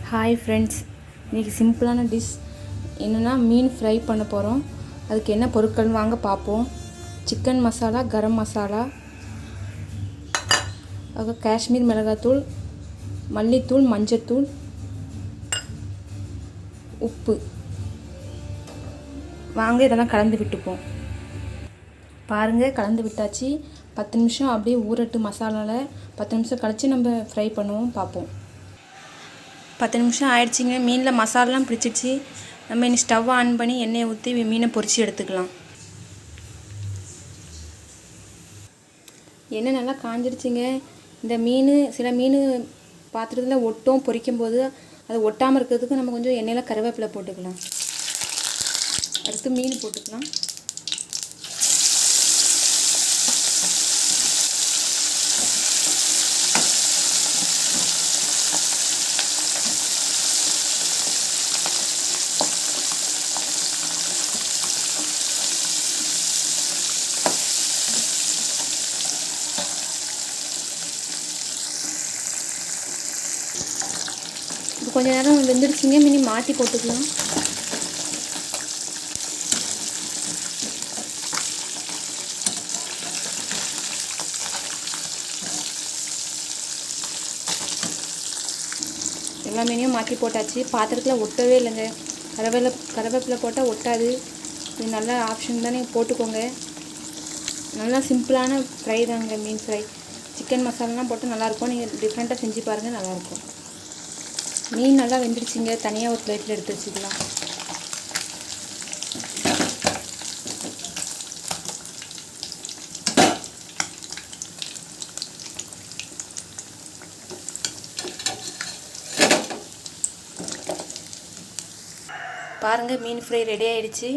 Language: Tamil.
ஹாய் ஃப்ரெண்ட்ஸ், இன்றைக்கி சிம்பிளான டிஷ் என்னென்னா மீன் ஃப்ரை பண்ண போகிறோம். அதுக்கு என்ன பொருட்கள் வாங்க பார்ப்போம். சிக்கன் மசாலா, கரம் மசாலா, அதுக்கு காஷ்மீர் மிளகாத்தூள், மல்லித்தூள், மஞ்சத்தூள், உப்பு. வாங்க இதெல்லாம் கலந்து விட்டுப்போம். பாருங்கள், கலந்து விட்டாச்சு. 10 நிமிஷம் அப்படியே ஊறட்டு மசாலாவில். 10 நிமிஷம் கழித்து நம்ம ஃப்ரை பண்ணுவோம், பார்ப்போம். 10 நிமிஷம் ஆயிடுச்சிங்க. மீனில் மசாலாலாம் பிடிச்சிடுச்சு. நம்ம இனி ஸ்டவ் ஆன் பண்ணி எண்ணெயை ஊற்றி மீனை பொரித்து எடுத்துக்கலாம். எண்ணெய் நல்லா காஞ்சிடுச்சிங்க. இந்த சில மீன் பாத்திரத்தில் ஒட்டும். பொரிக்கும் போது அது ஒட்டாமல் இருக்கிறதுக்கு நம்ம கொஞ்சம் எண்ணெயில் கருவேப்பிலை போட்டுக்கலாம். அடுத்து மீன் போட்டுக்கலாம். இப்போ கொஞ்சம் நேரம் வெந்துடுச்சிங்க. மீனி மாற்றி போட்டுக்கலாம். எல்லா மீனையும் மாற்றி போட்டாச்சு. பாத்திரத்தில் ஒட்டவே இல்லைங்க. கருவேப்பிலை போட்டால் ஒட்டாது. இது நல்ல ஆப்ஷன் தான், நீங்கள் போட்டுக்கோங்க. நல்லா சிம்பிளான ஃப்ரை தாங்க, மீன் ஃப்ரை. சிக்கன் மசாலாலாம் போட்டு நல்லாயிருக்கும். நீங்கள் டிஃப்ரெண்ட்டாக செஞ்சு பாருங்கள், நல்லாயிருக்கும். மீன் நல்லா வெந்துடுச்சிங்க. தனியாக ஒரு பிளேட்டில் எடுத்து வச்சுக்கலாம். பாருங்கள், மீன் ஃப்ரை ரெடி ஆயிடுச்சு.